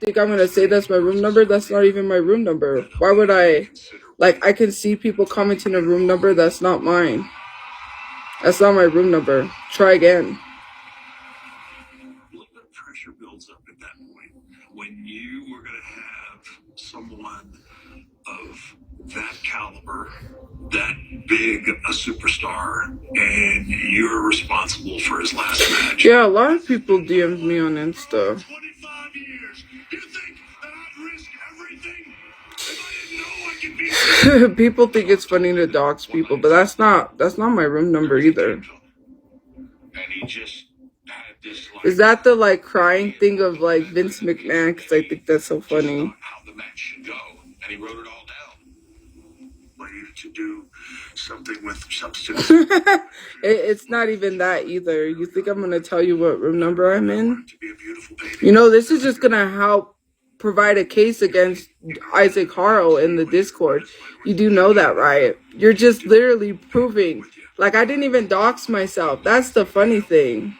think I'm gonna say that's my room number? That's not even my room number. Why would I? Like, I can see people commenting a room number that's not mine. That's not my room number. Try again. A little bit of pressure builds up at that point when you are going to have someone of that caliber, that big a superstar, and you're responsible for his last match. Yeah, a lot of people DM'd me on Insta. 25 years. You think that I'd risk everything if I didn't know I could be? People think it's funny to dox people, but that's not my room number either. And he just had this, like, Is that the like crying thing of like Vince McMahon? Because I think that's so funny. how the match should go, and he wrote it all down. I needed to do something with substance. It's not even that either. You think I'm gonna tell you what room number I'm in? To be a beautiful baby. You know, this is just gonna help provide a case against Isaac Harrow in the Discord. You do know that, right? You're just literally proving. Like, I didn't even dox myself. That's the funny thing.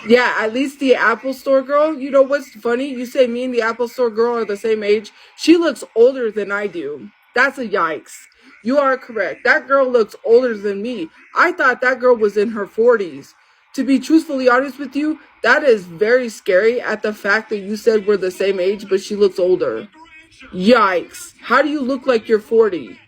Yeah, at least the Apple Store girl, you know what's funny? You say me and the Apple Store girl are the same age. She looks older than I do. That's a yikes. You are correct. That girl looks older than me. I thought that girl was in her 40s. To be truthfully honest with you, that is very scary at the fact that you said we're the same age, but she looks older. Yikes. How do you look like you're 40?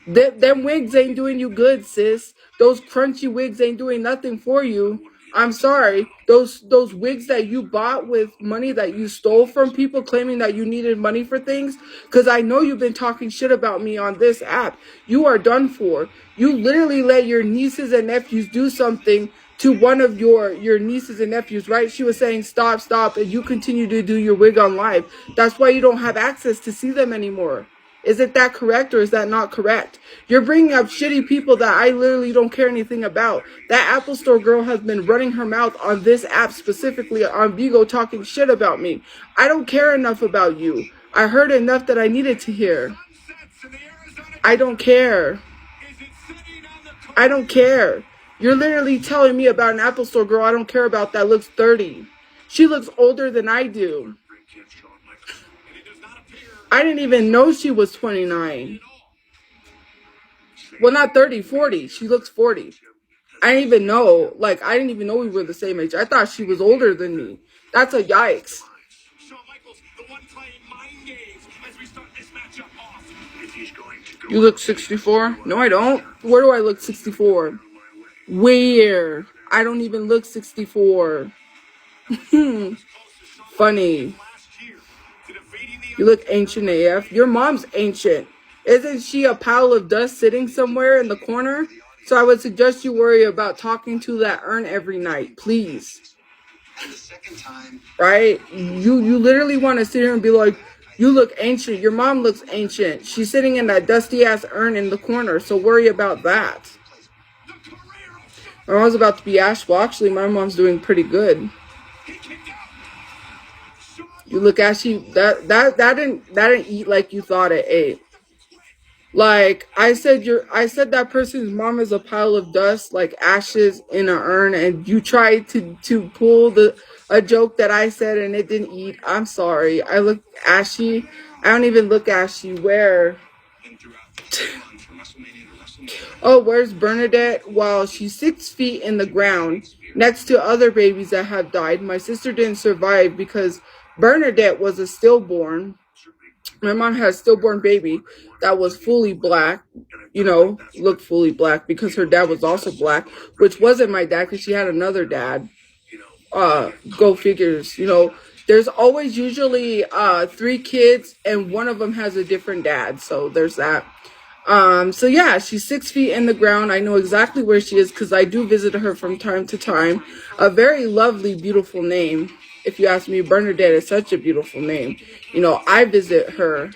Them wigs ain't doing you good, sis. Those crunchy wigs ain't doing nothing for you. I'm sorry. Those wigs that you bought with money that you stole from people claiming that you needed money for things, because I know you've been talking shit about me on this app. You are done for. You literally let your nieces and nephews do something to one of your nieces and nephews, right? She was saying stop, and you continue to do your wig on live. That's why you don't have access to see them anymore. Is it that correct or is that not correct? You're bringing up shitty people that I literally don't care anything about. That Apple Store girl has been running her mouth on this app, specifically on Bigo, talking shit about me. I don't care enough about you. I heard enough that I needed to hear. I don't care. I don't care. You're literally telling me about an Apple Store girl I don't care about that looks 30. She looks older than I do. I didn't even know she was 29. Well, not 30, 40. She looks 40. I didn't even know. Like, I didn't even know we were the same age. I thought she was older than me. That's a yikes. You look 64? No, I don't. Where do I look 64? Where? I don't even look 64. Funny. You look ancient AF. Your mom's ancient. Isn't she a pile of dust sitting somewhere in the corner? So I would suggest you worry about talking to that urn every night, please. Right? You literally want to sit here and be like, you look ancient. Your mom looks ancient. She's sitting in that dusty ass urn in the corner. So worry about that. My mom's about to be ash. Well, actually, my mom's doing pretty good. You look ashy. That didn't eat like you thought it ate. Like I said that person's mom is a pile of dust, like ashes in an urn, and you tried to pull a joke that I said and it didn't eat. I'm sorry. I look ashy. I don't even look ashy. Where? Oh, where's Bernadette? Well, she's 6 feet in the ground next to other babies that have died. My sister didn't survive because Bernadette was a stillborn. My mom had a stillborn baby that was fully black, you know, looked fully black because her dad was also black, which wasn't my dad because she had another dad. Go figures, you know. There's always usually 3 kids and one of them has a different dad. So there's that. So yeah, she's 6 feet in the ground. I know exactly where she is because I do visit her from time to time. A very lovely, beautiful name. If you ask me, Bernadette is such a beautiful name. You know, I visit her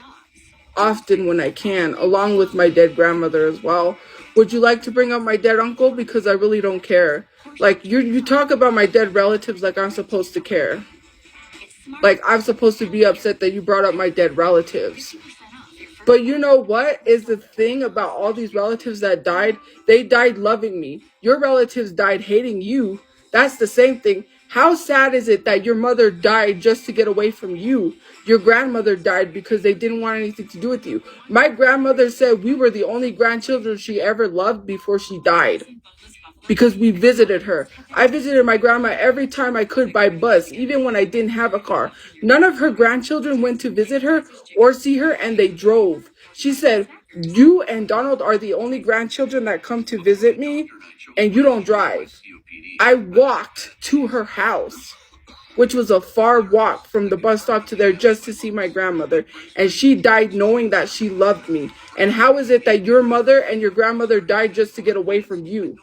often when I can, along with my dead grandmother as well. Would you like to bring up my dead uncle? Because I really don't care. Like, you talk about my dead relatives like I'm supposed to care. Like, I'm supposed to be upset that you brought up my dead relatives. But you know what is the thing about all these relatives that died? They died loving me. Your relatives died hating you. That's the same thing. How sad is it that your mother died just to get away from you? Your grandmother died because they didn't want anything to do with you. My grandmother said we were the only grandchildren she ever loved before she died because we visited her. I visited my grandma every time I could by bus, even when I didn't have a car. None of her grandchildren went to visit her or see her, and they drove. She said, you and Donald are the only grandchildren that come to visit me, and you don't drive. I walked to her house, which was a far walk from the bus stop to there just to see my grandmother. And she died knowing that she loved me. And how is it that your mother and your grandmother died just to get away from you?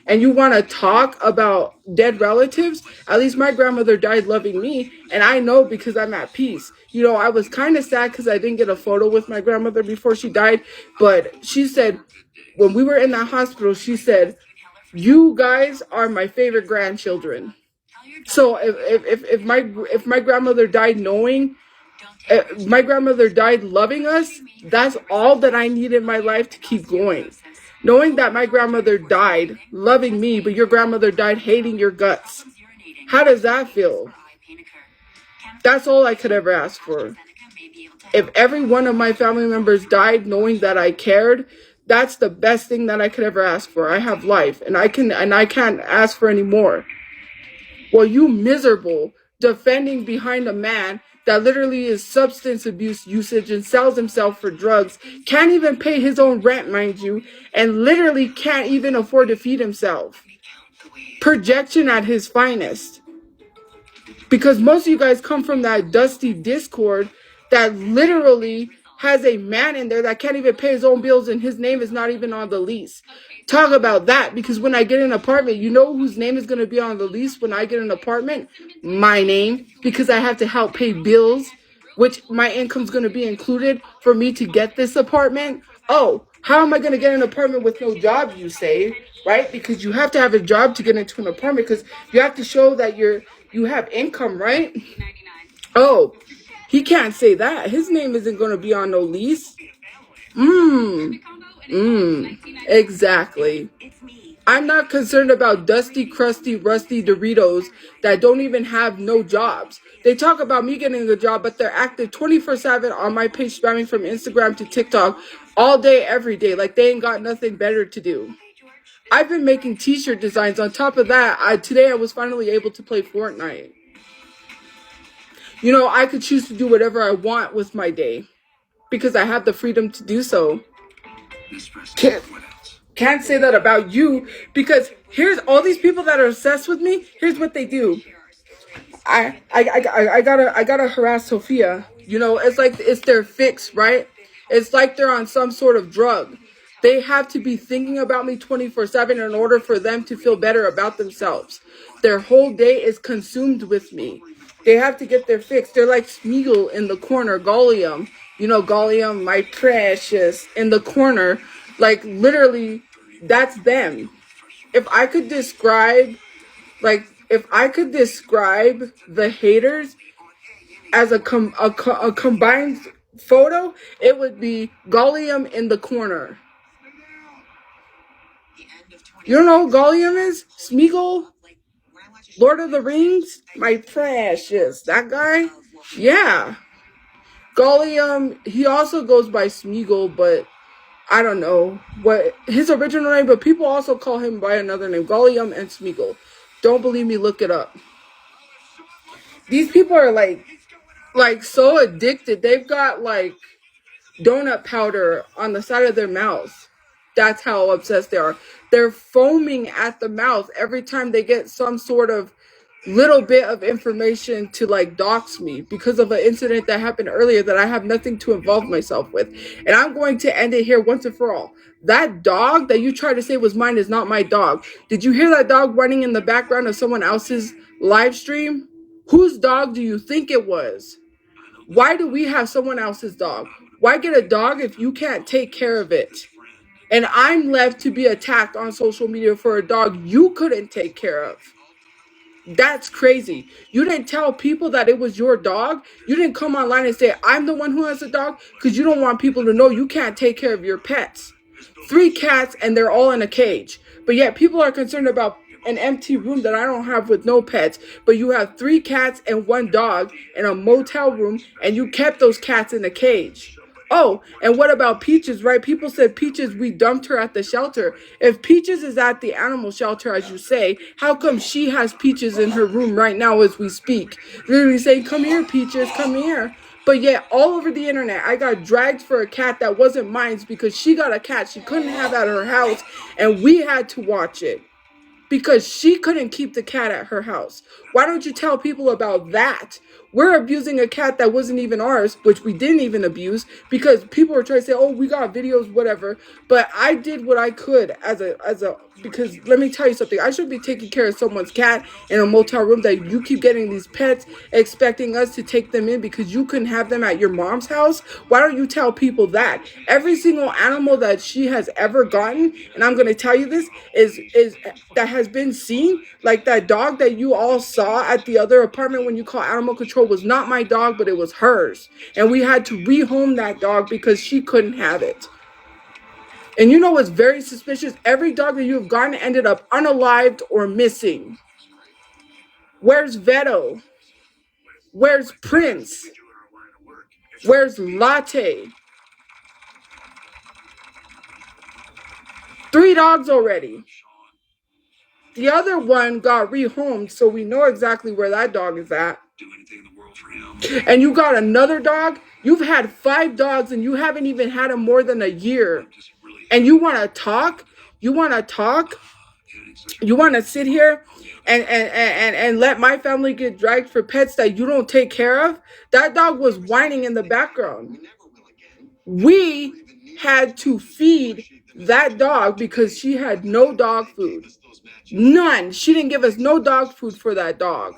And you want to talk about dead relatives? At least my grandmother died loving me, and I know because I'm at peace. You know, I was kind of sad because I didn't get a photo with my grandmother before she died, but she said, when we were in that hospital, she said, you guys are my favorite grandchildren. So if my grandmother died knowing, my grandmother died loving us, that's all that I need in my life to keep going. Knowing that my grandmother died loving me, but your grandmother died hating your guts. How does that feel? That's all I could ever ask for. If every one of my family members died knowing that I cared, that's the best thing that I could ever ask for. I have life, and I can't ask for any more. Well, you miserable defending behind a man that literally is substance abuse usage and sells himself for drugs, can't even pay his own rent, mind you, and literally can't even afford to feed himself. Projection at his finest. Because most of you guys come from that dusty Discord that literally has a man in there that can't even pay his own bills and his name is not even on the lease. Talk about that, because when I get an apartment, you know whose name is going to be on the lease when I get an apartment? My name, because I have to help pay bills, which my income's going to be included for me to get this apartment. Oh, how am I going to get an apartment with no job, you say, right? Because you have to have a job to get into an apartment, because you have to show that you have income, right? Oh, he can't say that. His name isn't going to be on no lease. Exactly. I'm not concerned about dusty, crusty, rusty Doritos that don't even have no jobs. They talk about me getting a job, but they're active 24/7 on my page, spamming from Instagram to TikTok all day, every day, like they ain't got nothing better to do. I've been making t-shirt designs. On top of that, today I was finally able to play Fortnite. You know, I could choose to do whatever I want with my day because I have the freedom to do so. Can't say that about you, because here's all these people that are obsessed with me. Here's what they do. I gotta harass Tophia. You know, it's like it's their fix, right? It's like they're on some sort of drug. They have to be thinking about me 24/7 in order for them to feel better about themselves. Their whole day is consumed with me. They have to get their fix. They're like Smeagol in the corner, Gollium. You know, Gollium, my precious, in the corner. Like, literally, that's them. If I could describe the haters as a combined photo, it would be Gollium in the corner. You don't know who Gollium is? Smeagol? Lord of the Rings? My precious. That guy? Yeah. Gollium, he also goes by Smeagol, but I don't know what his original name, but people also call him by another name, Gollium and Smeagol. Don't believe me, look it up. These people are like so addicted. They've got like donut powder on the side of their mouth. That's how obsessed they are. They're foaming at the mouth every time they get some sort of little bit of information to like dox me because of an incident that happened earlier that I have nothing to involve myself with. And I'm going to end it here once and for all. That dog that you tried to say was mine is not my dog. Did you hear that dog running in the background of someone else's live stream? Whose dog do you think it was? Why do we have someone else's dog? Why get a dog if you can't take care of it? And I'm left to be attacked on social media for a dog you couldn't take care of. That's crazy. You didn't tell people that it was your dog. You didn't come online and say, I'm the one who has a dog, because you don't want people to know you can't take care of your pets. 3 cats and they're all in a cage. But yet people are concerned about an empty room that I don't have with no pets, but you have 3 cats and 1 dog in a motel room, and you kept those cats in a cage. Oh, and what about Peaches, right? People said Peaches, we dumped her at the shelter. If Peaches is at the animal shelter, as you say, how come she has Peaches in her room right now as we speak? Literally saying, come here, Peaches, come here. But yet, all over the internet, I got dragged for a cat that wasn't mine because she got a cat she couldn't have at her house, and we had to watch it because she couldn't keep the cat at her house. Why don't you tell people about that? We're abusing a cat that wasn't even ours, which we didn't even abuse, because people are trying to say, oh, we got videos, whatever. But I did what I could because let me tell you something. I should be taking care of someone's cat in a motel room that you keep getting these pets, expecting us to take them in because you couldn't have them at your mom's house. Why don't you tell people that? Every single animal that she has ever gotten, and I'm going to tell you this, is that has been seen, like that dog that you all saw at the other apartment when you call animal control was not my dog, but it was hers. And we had to rehome that dog because she couldn't have it. And you know what's very suspicious? Every dog that you have gotten ended up unalived or missing. Where's Veto? Where's Prince? Where's Latte? 3 dogs already. The other one got rehomed, so we know exactly where that dog is at. And you got another dog? You've had 5 dogs and you haven't even had them more than a year. And you want to talk? You want to talk? You want to sit here and let my family get dragged for pets that you don't take care of? That dog was whining in the background. We had to feed that dog because she had no dog food. None. She didn't give us no dog food for that dog.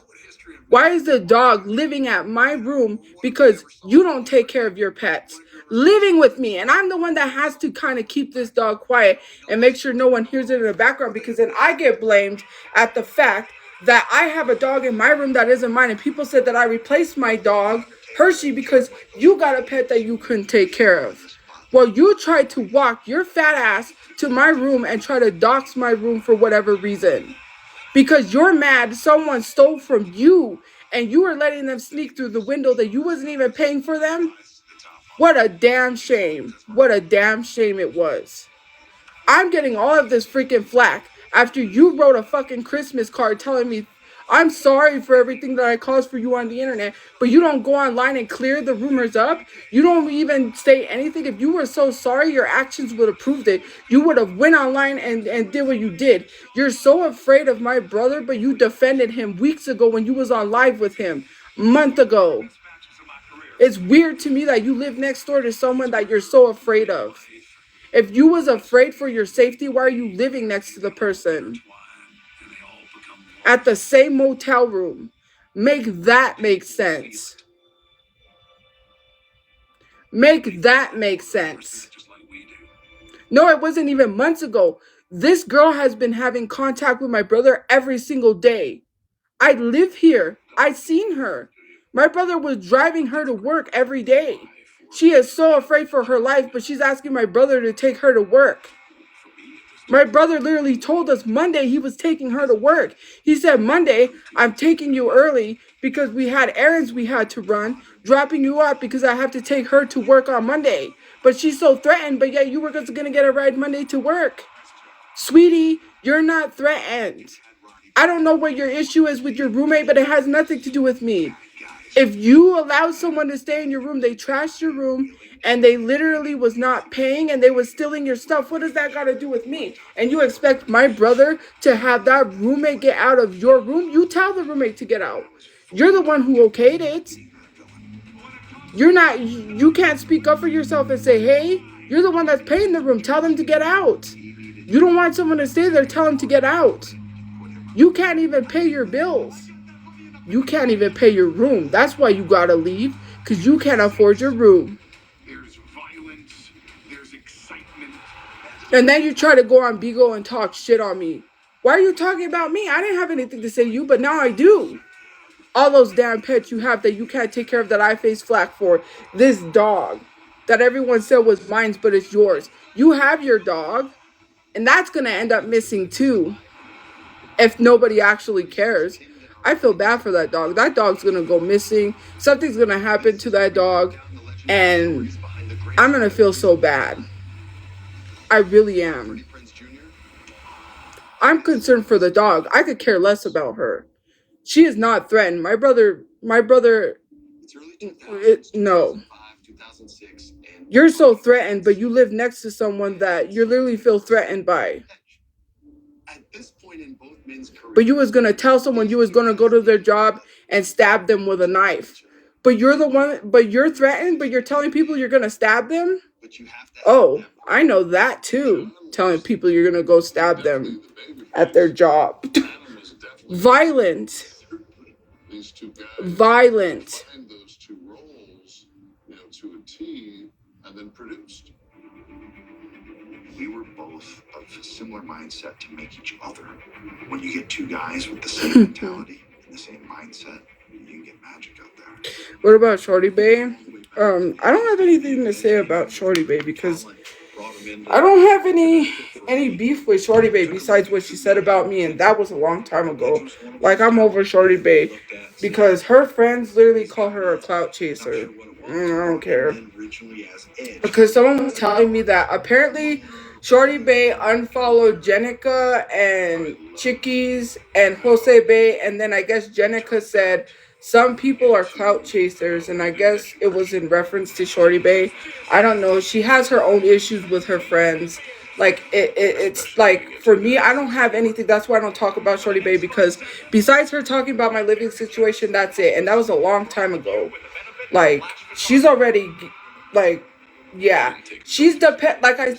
Why is the dog living at my room because you don't take care of your pets? Living with me, and I'm the one that has to kind of keep this dog quiet and make sure no one hears it in the background, because then I get blamed at the fact that I have a dog in my room that isn't mine, and people said that I replaced my dog, Hershey, because you got a pet that you couldn't take care of. Well, you tried to walk your fat ass to my room and try to dox my room for whatever reason. Because you're mad someone stole from you and you were letting them sneak through the window that you wasn't even paying for them. What a damn shame. What a damn shame it was. I'm getting all of this freaking flack after you wrote a fucking Christmas card telling me I'm sorry for everything that I caused for you on the internet, but you don't go online and clear the rumors up. You don't even say anything. If you were so sorry, your actions would have proved it. You would have went online and did what you did. You're so afraid of my brother, but you defended him weeks ago when you was on live with him, a month ago. It's weird to me that you live next door to someone that you're so afraid of. If you was afraid for your safety, why are you living next to the person? At the same motel room. Make that make sense. Make that make sense. No, it wasn't even months ago. This girl has been having contact with my brother every single day. I live here. I've seen her. My brother was driving her to work every day. She is so afraid for her life, but she's asking my brother to take her to work. My brother literally told us Monday he was taking her to work. He said, Monday, I'm taking you early because we had errands we had to run, dropping you off because I have to take her to work on Monday. But she's so threatened, but yet you were just going to get a ride Monday to work. Sweetie, you're not threatened. I don't know what your issue is with your roommate, but it has nothing to do with me. If you allow someone to stay in your room, they trashed your room, and they literally was not paying, and they was stealing your stuff, what does that got to do with me? And you expect my brother to have that roommate get out of your room? You tell the roommate to get out. You're the one who okayed it. You can't speak up for yourself and say, hey, you're the one that's paying the room. Tell them to get out. You don't want someone to stay there, tell them to get out. You can't even pay your bills. You can't even pay your room. That's why you gotta leave, because you can't afford your room. There's violence, there's excitement. And then you try to go on Bigo and talk shit on me. Why are you talking about me? I didn't have anything to say to you, but now I do. All those damn pets you have that you can't take care of that I face flack for. This dog that everyone said was mine, but it's yours. You have your dog, and that's gonna end up missing too. if nobody actually cares. I feel bad for that dog. That dog's gonna go missing. Something's gonna happen to that dog, and I'm gonna feel so bad. I really am. I'm concerned for the dog. I could care less about her. She is not threatened. My brother, no. You're so threatened, but you live next to someone that you literally feel threatened by. But you was gonna tell someone you was gonna go to their job and stab them with a knife. But you're the one, but you're threatened, but you're telling people you're gonna stab them? Oh, I know that too. Telling people you're gonna go stab them at their job. Violent. Violent. We were both of similar mindset to make each other. When you get two guys with the same mentality and the same mindset, you can get magic out there. What about Shorty Bay? I don't have anything to say about Shorty Bay because I don't have any beef with Shorty Bay besides what she said about me, and that was a long time ago. Like, I'm over Shorty Bay because her friends literally call her a clout chaser. I don't care. Because someone was telling me that apparently Shorty Bay unfollowed Jenica and Chickies and Jose Bay, and then I guess Jenica said some people are clout chasers, and I guess it was in reference to Shorty Bay. I don't know. She has her own issues with her friends. Like it's like for me, I don't have anything. That's why I don't talk about Shorty Bay because besides her talking about my living situation, that's it. And that was a long time ago. Like she's already like yeah, she's the pet. Like I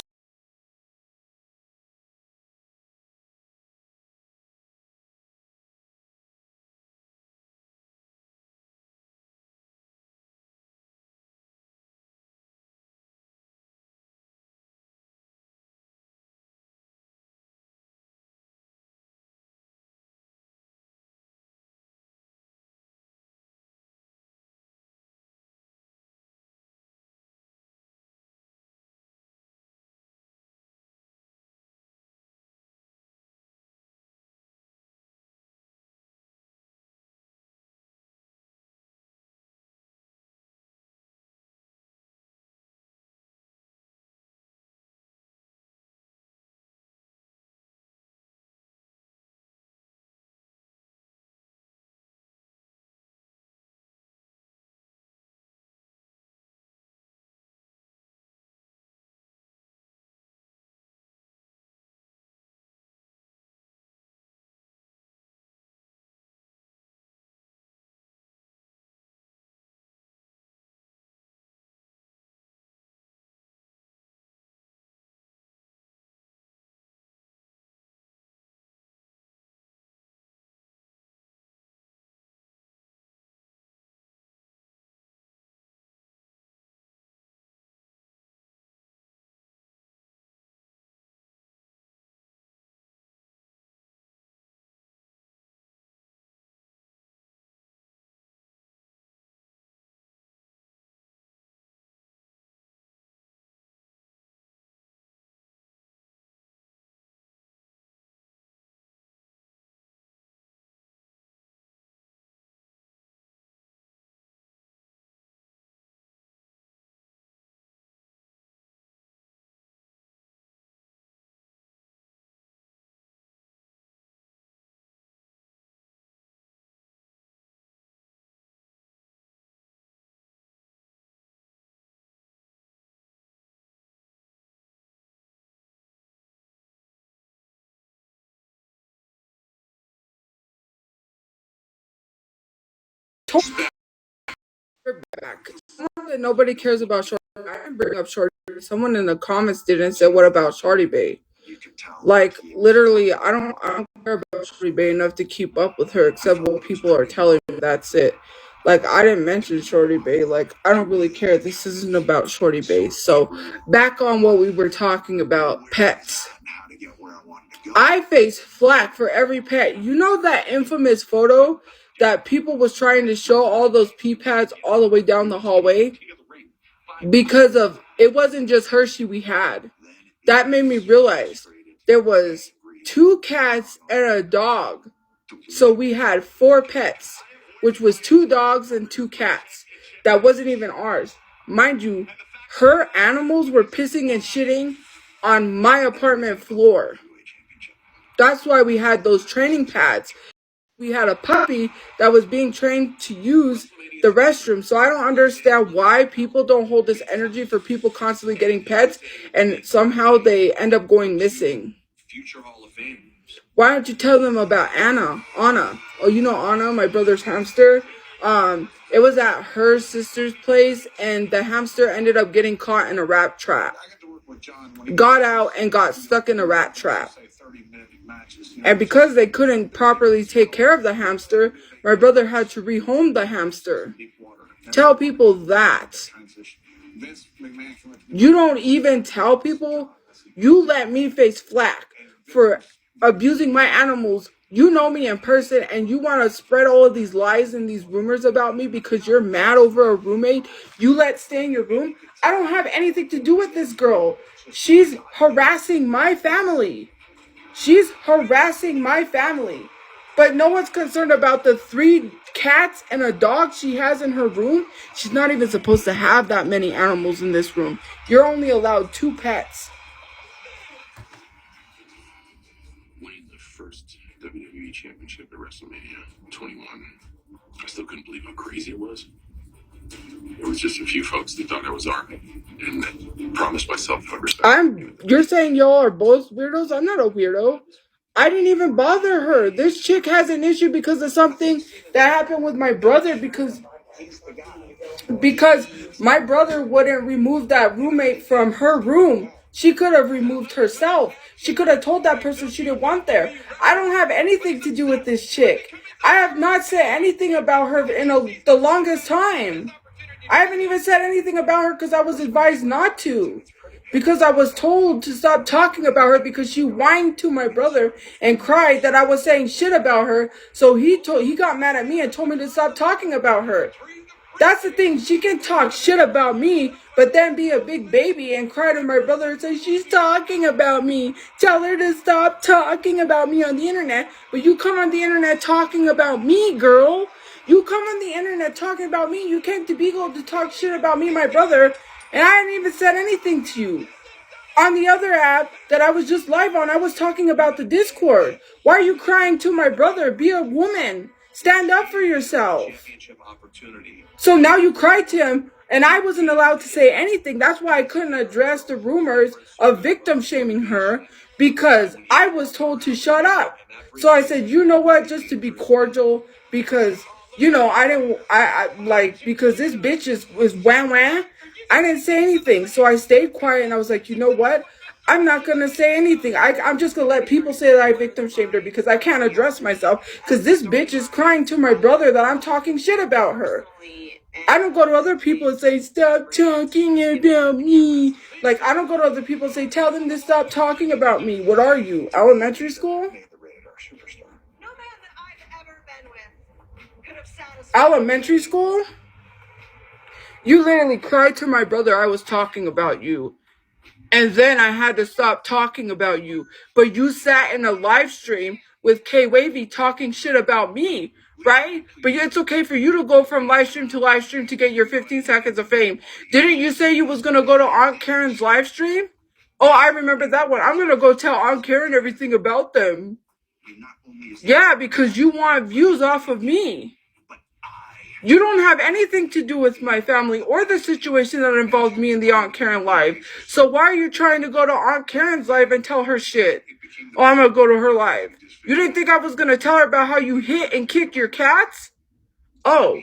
told her back. Someone that nobody cares about Shorty. I didn't bring up Shorty. Someone in the comments did and said, "What about Shorty Bay?" Like literally, I don't care about Shorty Bay enough to keep up with her, except what people are telling me. That's it. Like I didn't mention Shorty Bay. Like I don't really care. This isn't about Shorty Bay. So back on what we were talking about, pets. I face flack for every pet. You know that infamous photo that people was trying to show all those pee pads all the way down the hallway because of it wasn't just Hershey we had. That made me realize there was 2 cats and a dog. So we had 4 pets, which was 2 dogs and 2 cats. That wasn't even ours. Mind you, her animals were pissing and shitting on my apartment floor. That's why we had those training pads. We had a puppy that was being trained to use the restroom. So I don't understand why people don't hold this energy for people constantly getting pets and somehow they end up going missing. Future Hall of Fame. Why don't you tell them about Anna? Oh, you know Anna, my brother's hamster? It was at her sister's place, and the hamster ended up getting caught in a rat trap. Got out and got stuck in a rat trap. And because they couldn't properly take care of the hamster, my brother had to rehome the hamster. Tell people that. You don't even tell people. You let me face flack for abusing my animals. You know me in person and you want to spread all of these lies and these rumors about me because you're mad over a roommate you let stay in your room. I don't have anything to do with this girl. She's harassing my family. She's harassing my family. But no one's concerned about the 3 cats and a dog she has in her room. She's not even supposed to have that many animals in this room. You're only allowed 2 pets. Winning the first WWE Championship at WrestleMania 21, I still couldn't believe how crazy it was. It was just a few folks that thought I was art and that promised myself I respect. You're saying y'all are both weirdos? I'm not a weirdo. I didn't even bother her. This chick has an issue because of something that happened with my brother because my brother wouldn't remove that roommate from her room. She could have removed herself. She could have told that person she didn't want there. I don't have anything to do with this chick. I have not said anything about her in the longest time. I haven't even said anything about her because I was advised not to. Because I was told to stop talking about her because she whined to my brother and cried that I was saying shit about her. So he got mad at me and told me to stop talking about her. That's the thing. She can talk shit about me, but then be a big baby and cry to my brother and say, she's talking about me. Tell her to stop talking about me on the internet. But you come on the internet talking about me, girl. You come on the internet talking about me. You came to Bigo to talk shit about me and my brother, and I hadn't even said anything to you. On the other app that I was just live on, I was talking about the Discord. Why are you crying to my brother? Be a woman. Stand up for yourself. So now you cried to him, and I wasn't allowed to say anything. That's why I couldn't address the rumors of victim shaming her, because I was told to shut up. So I said, you know what, just to be cordial, because, you know, because this bitch is wah. I didn't say anything. So I stayed quiet, and I was like, you know what? I'm not going to say anything. I'm just going to let people say that I victim shamed her because I can't address myself because this bitch is crying to my brother that I'm talking shit about her. I don't go to other people and say, stop talking about me. Like, I don't go to other people and say, tell them to stop talking about me. What are you, elementary school? Elementary school? You literally cried to my brother I was talking about you. And then I had to stop talking about you. But you sat in a live stream with K Wavy talking shit about me, right? But it's okay for you to go from live stream to get your 15 seconds of fame. Didn't you say you was going to go to Aunt Karen's live stream? Oh, I remember that one. I'm going to go tell Aunt Karen everything about them. Yeah, because you want views off of me. You don't have anything to do with my family or the situation that involved me in the Aunt Karen live. So why are you trying to go to Aunt Karen's live and tell her shit? Oh, I'm going to go to her live. You didn't think I was going to tell her about how you hit and kicked your cats? Oh,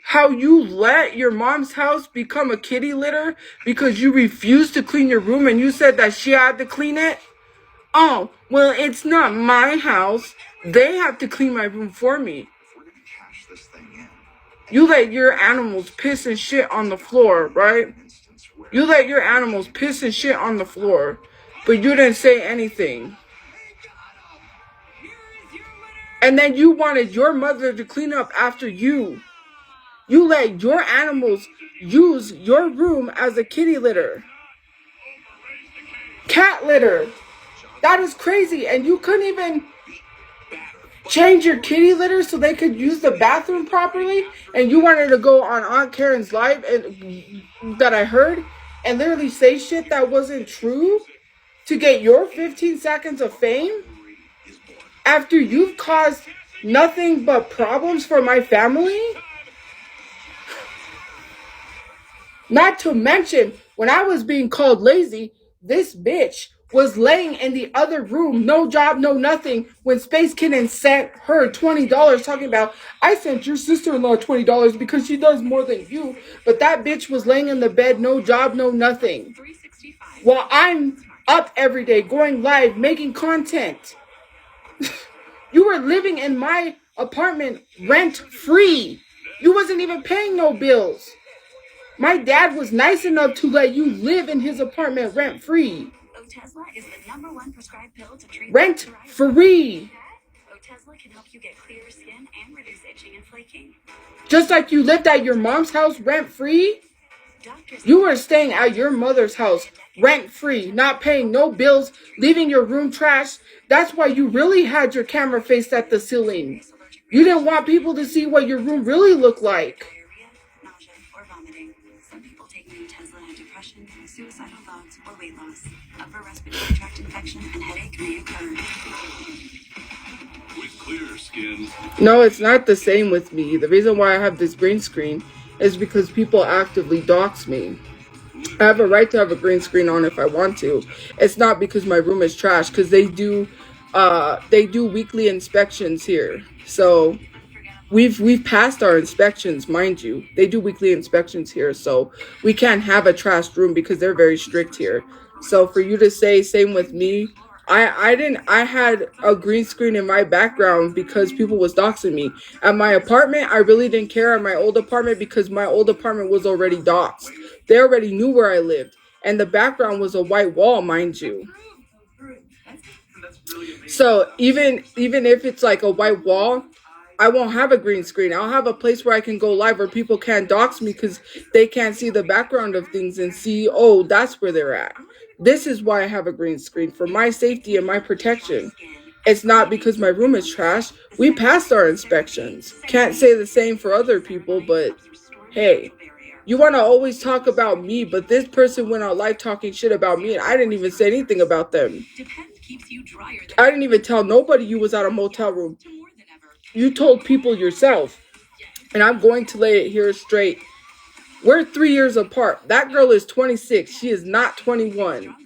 how you let your mom's house become a kitty litter because you refused to clean your room and you said that she had to clean it? Oh, well, it's not my house. They have to clean my room for me. You let your animals piss and shit on the floor, right? You let your animals piss and shit on the floor, but you didn't say anything. And then you wanted your mother to clean up after you. You let your animals use your room as a kitty litter. Cat litter. That is crazy. And you couldn't even change your kitty litter so they could use the bathroom properly, and you wanted to go on Aunt Karen's live and that I heard and literally say shit that wasn't true to get your 15 seconds of fame after you've caused nothing but problems for my family? Not to mention, when I was being called lazy, this bitch was laying in the other room, no job, no nothing, when Space Kitten sent her $20 talking about, I sent your sister-in-law $20 because she does more than you, but that bitch was laying in the bed, no job, no nothing. While I'm up every day, going live, making content. You were living in my apartment rent-free. You wasn't even paying no bills. My dad was nice enough to let you live in his apartment rent-free. Otezla is the #1 prescribed pill to treat rent-free. Otezla can help you get clearer skin and reduce itching and flaking. Just like you lived at your mom's house rent-free, you were staying at your mother's house rent-free, not paying no bills, leaving your room trash. That's why you really had your camera faced at the ceiling. You didn't want people to see what your room really looked like. Suicidal thoughts or weight loss, upper respiratory tract infection, and headache may occur. With clear skin. No, it's not the same with me. The reason why I have this green screen is because people actively dox me. I have a right to have a green screen on if I want to. It's not because my room is trash, because they do weekly inspections here. So We've passed our inspections, mind you. They do weekly inspections here, so we can't have a trashed room because they're very strict here. So for you to say same with me, I had a green screen in my background because people was doxing me. At my apartment, I really didn't care at my old apartment because my old apartment was already doxed. They already knew where I lived, and the background was a white wall, mind you. So even if it's like a white wall, I won't have a green screen. I'll have a place where I can go live where people can't dox me because they can't see the background of things and see, oh, that's where they're at. This is why I have a green screen, for my safety and my protection. It's not because my room is trash. We passed our inspections. Can't say the same for other people, but hey, you want to always talk about me, but this person went on live talking shit about me and I didn't even say anything about them. I didn't even tell nobody you was at a motel room. You told people yourself, and I'm going to lay it here straight. We're 3 years apart. That girl is 26. She is not 21.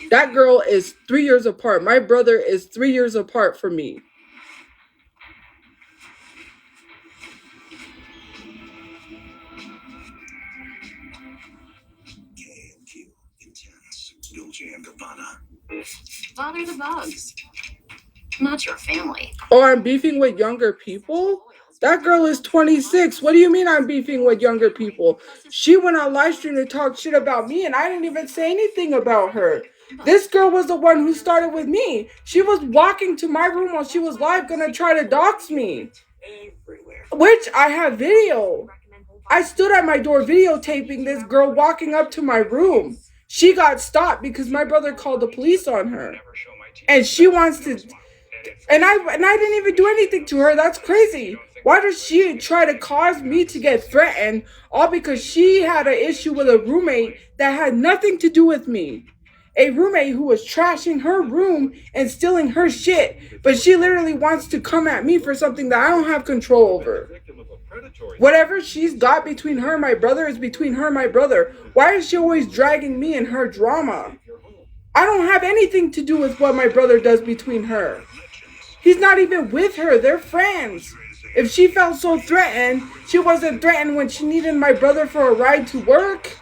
That girl is 3 years apart. My brother is 3 years apart from me. Bother the bugs. Not your family. Oh, I'm beefing with younger people? That girl is 26. What do you mean I'm beefing with younger people? She went on live stream to talk shit about me and I didn't even say anything about her. This girl was the one who started with me. She was walking to my room while she was live gonna try to dox me. Which I have video. I stood at my door videotaping this girl walking up to my room. She got stopped because my brother called the police on her. And she wants to... And I didn't even do anything to her. That's crazy. Why does she try to cause me to get threatened all because she had an issue with a roommate that had nothing to do with me? A roommate who was trashing her room and stealing her shit, but she literally wants to come at me for something that I don't have control over. Whatever she's got between her and my brother is between her and my brother. Why is she always dragging me in her drama? I don't have anything to do with what my brother does between her. He's not even with her. They're friends. If she felt so threatened, she wasn't threatened when she needed my brother for a ride to work.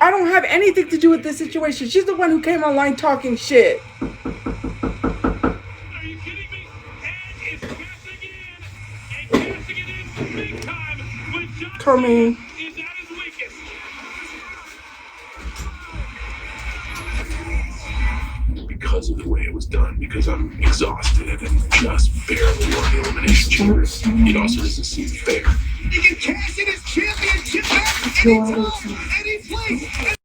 I don't have anything to do with this situation. She's the one who came online talking shit. Are you kidding me? And it's casting it in. And casting it in big time. When John Coming. is at his weakest. Because of the way it was done, because I'm exhausted and just barely won the elimination chamber, it also doesn't seem fair. He can cash in his championship back anytime, any place.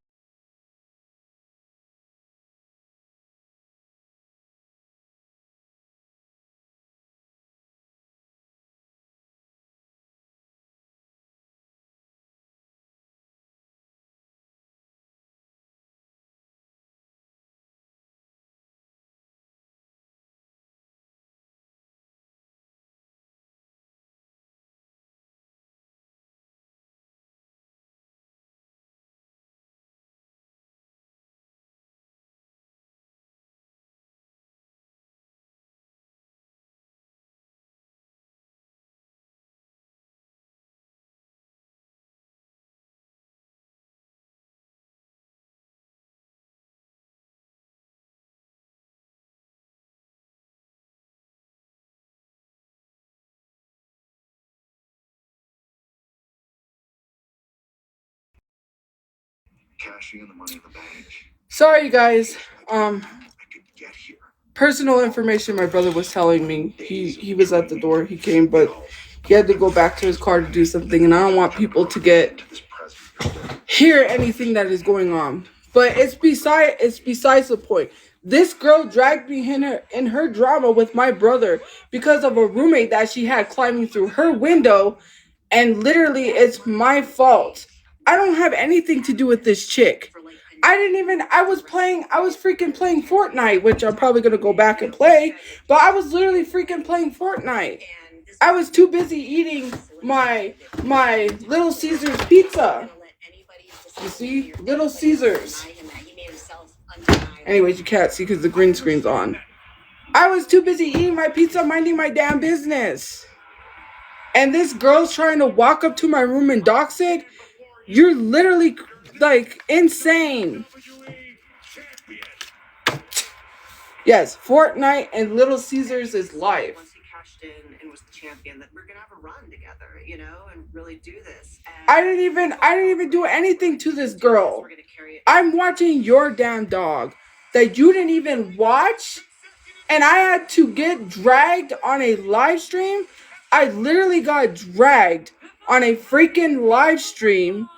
cashing in the money in the bank. Sorry, guys. Personal information my brother was telling me. He was at the door. He came, but he had to go back to his car to do something, and I don't want people to hear anything that is going on. But it's besides the point. This girl dragged me in her drama with my brother because of a roommate that she had climbing through her window, and literally it's my fault. I don't have anything to do with this chick. I was freaking playing Fortnite, which I'm probably gonna go back and play, but I was literally freaking playing Fortnite. I was too busy eating my Little Caesars pizza. You see? Little Caesars. Anyways, you can't see because the green screen's on. I was too busy eating my pizza, minding my damn business. And this girl's trying to walk up to my room and dox it. You're literally like insane. Yes, Fortnite and Little Caesars is life. Once he cashed in and was the champion, that we're gonna have a run together, and really do this. And I didn't even do anything to this girl. I'm watching your damn dog that you didn't even watch, and I had to get dragged on a live stream. I literally got dragged on a freaking live stream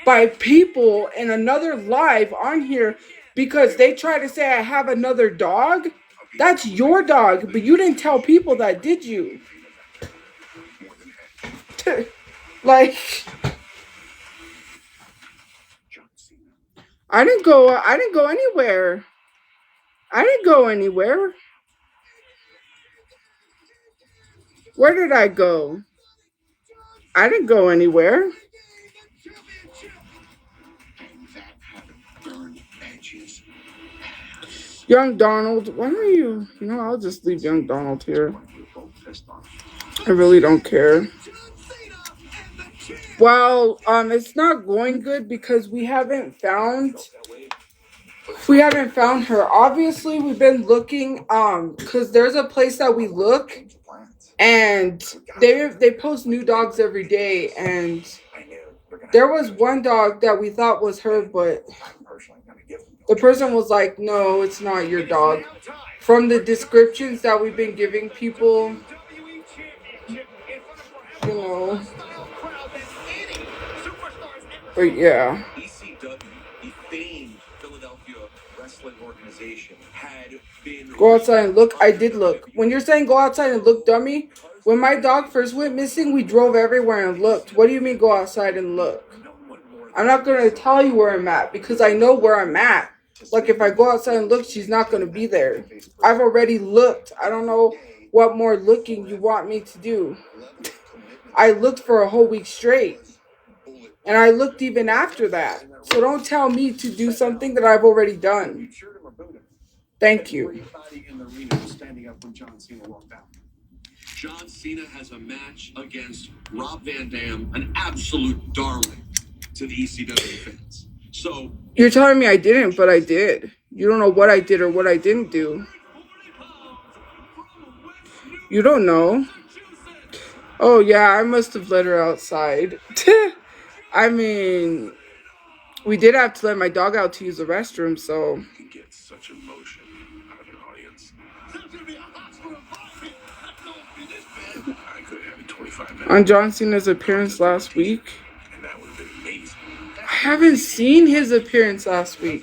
by people in another live on here because they try to say I have another dog. That's your dog, but you didn't tell people that, did you? Like, I didn't go anywhere. I didn't go anywhere. Where did I go? I didn't go anywhere. Young Donald, why don't you? I'll just leave Young Donald here. I really don't care. Well, it's not going good because we haven't found her. Obviously, we've been looking, because there's a place that we look, and they post new dogs every day, and there was one dog that we thought was her, but the person was like, no, it's not your dog. From the descriptions that we've been giving people, But yeah. Go outside and look. I did look. When you're saying go outside and look, dummy, when my dog first went missing, we drove everywhere and looked. What do you mean go outside and look? I'm not going to tell you where I'm at because I know where I'm at. Like, if I go outside and look, she's not going to be there. I've already looked. I don't know what more looking you want me to do. I looked for a whole week straight. And I looked even after that. So don't tell me to do something that I've already done. Thank you. John Cena has a match against Rob Van Dam, an absolute darling to the ECW fans. So you're telling me I didn't, but I did. You don't know what I did or what I didn't do. You don't know. Oh yeah, I must have let her outside. I mean, we did have to let my dog out to use the restroom, so. You get such emotion out of an audience. I could have it 25 minutes. On John Cena's appearance last week. And that would have been amazing. I haven't seen his appearance last week.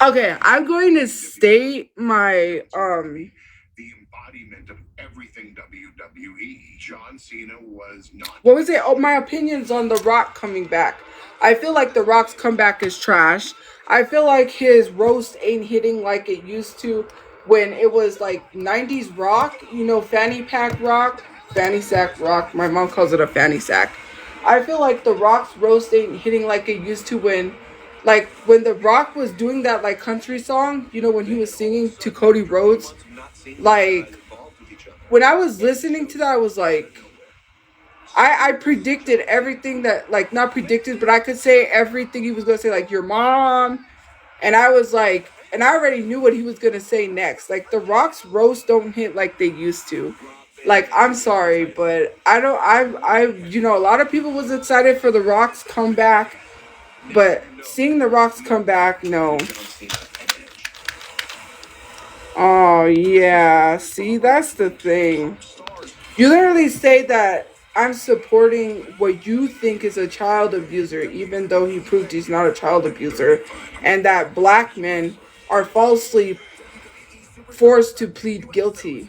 Okay, I'm going to state my the embodiment of everything WWE. John Cena was not. What was it? Oh, my opinions on The Rock coming back. I feel like The Rock's comeback is trash. I feel like his roast ain't hitting like it used to when it was like 90s rock. Fanny pack rock, fanny sack rock. My mom calls it a fanny sack. I feel like The Rock's roast ain't hitting like it used to when The Rock was doing that like country song, when he was singing to Cody Rhodes. Like, when I was listening to that, I was like, I predicted everything that, like, not predicted, but I could say everything he was going to say, like, your mom. And I was like, and I already knew what he was going to say next. Like, The Rock's roast don't hit like they used to. Like, I'm sorry, but a lot of people was excited for The Rock's comeback. But seeing the rocks come back, no. Oh, yeah. See, that's the thing. You literally say that I'm supporting what you think is a child abuser, even though he proved he's not a child abuser, and that black men are falsely forced to plead guilty.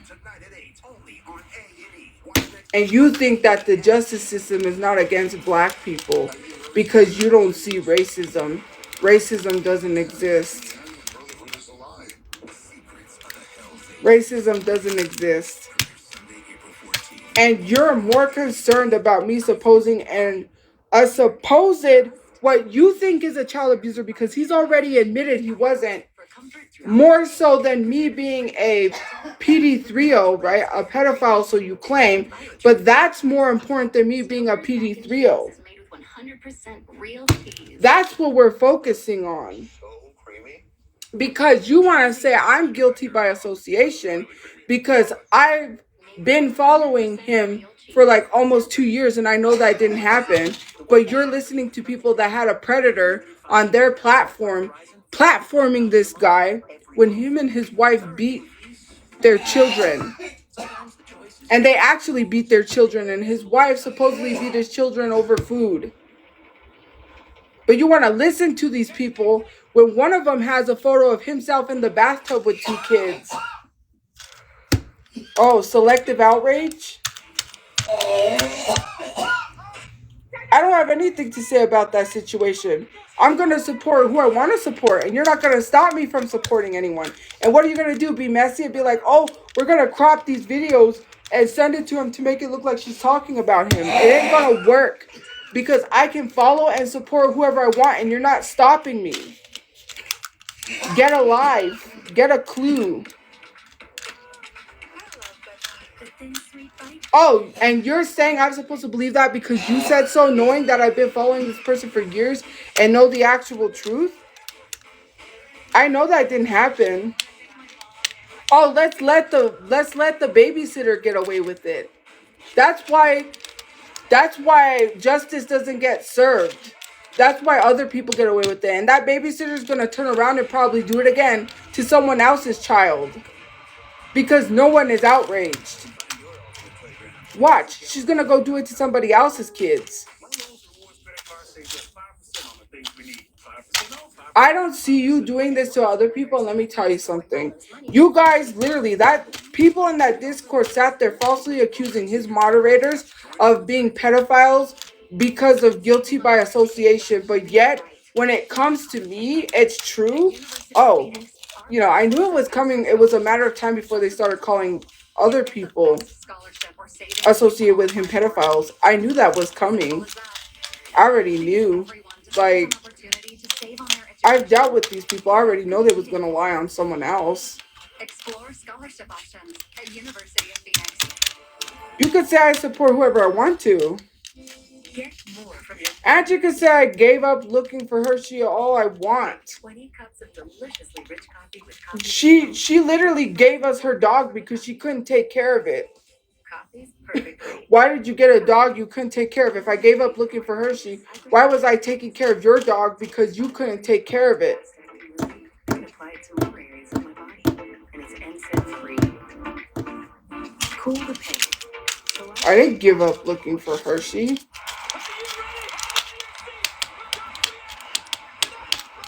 And you think that the justice system is not against black people because you don't see racism. Racism doesn't exist. Racism doesn't exist. And you're more concerned about me supposing and a supposed what you think is a child abuser because he's already admitted he wasn't, more so than me being a PD30, right? A pedophile, so you claim, but that's more important than me being a PD30. That's what we're focusing on. Because you want to say I'm guilty by association because I've been following him for like almost 2 years and I know that didn't happen. But you're listening to people that had a predator on their platform, platforming this guy when him and his wife beat their children. And they actually beat their children, and his wife supposedly beat his children over food. But you want to listen to these people when one of them has a photo of himself in the bathtub with 2 kids. Oh, selective outrage? I don't have anything to say about that situation. I'm going to support who I want to support, and you're not going to stop me from supporting anyone. And what are you going to do? Be messy and be like, oh, we're going to crop these videos and send it to him to make it look like she's talking about him. It ain't going to work because I can follow and support whoever I want, and you're not stopping me. Get a life. Get a clue. Oh, and you're saying I'm supposed to believe that because you said so, knowing that I've been following this person for years and know the actual truth? I know that didn't happen. Oh, let's let the babysitter get away with it. That's why justice doesn't get served. That's why other people get away with it. And that babysitter's going to turn around and probably do it again to someone else's child. Because no one is outraged. Watch, she's going to go do it to somebody else's kids. I don't see you doing this to other people. Let me tell you something. You guys, literally, that people in that Discord sat there falsely accusing his moderators of being pedophiles because of guilty by association. But yet, when it comes to me, it's true. Oh, you know, I knew it was coming. It was a matter of time before they started calling other people associated with him pedophiles. I knew that was coming. I already knew. Like, I've dealt with these people. I already know they was going to lie on someone else. Explore scholarship options at University of Phoenix. You could say I support whoever I want to. And you could say I gave up looking for Hershey all I want. 20 cups of deliciously rich coffee with coffee. She literally gave us her dog because she couldn't take care of it. Why did you get a dog you couldn't take care of? If I gave up looking for Hershey, why was I taking care of your dog because you couldn't take care of it? I didn't give up looking for Hershey.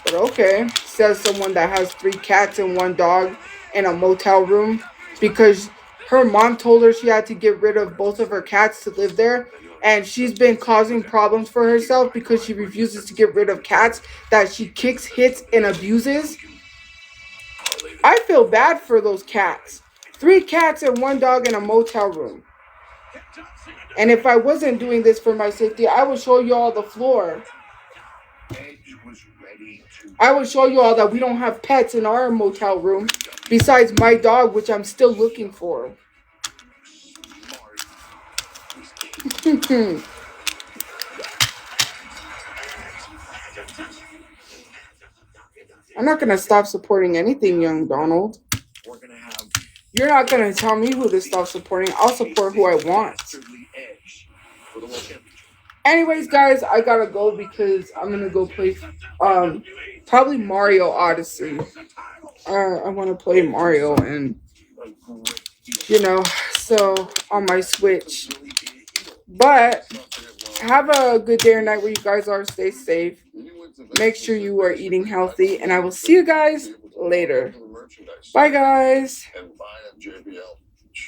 But okay, says someone that has 3 cats and 1 dog in a motel room because her mom told her she had to get rid of both of her cats to live there. And she's been causing problems for herself because she refuses to get rid of cats that she kicks, hits, and abuses. I feel bad for those cats. 3 cats and 1 dog in a motel room. And if I wasn't doing this for my safety, I would show you all the floor. I would show you all that we don't have pets in our motel room besides my dog, which I'm still looking for. I'm not going to stop supporting anything, young Donald. You're not going to tell me who to stop supporting. I'll support who I want. Anyways, guys, I gotta go because I'm gonna go play probably Mario Odyssey. I want to play Mario, and so on my Switch. But have a good day or night where you guys are. Stay safe. Make sure you are eating healthy, and I will see you guys later. Bye, guys.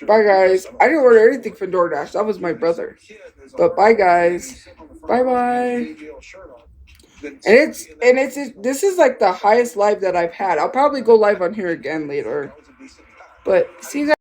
Bye, guys. I didn't order anything for DoorDash. That was my brother. But bye, guys. Bye, bye. And it's this is like the highest live that I've had. I'll probably go live on here again later. But see you guys.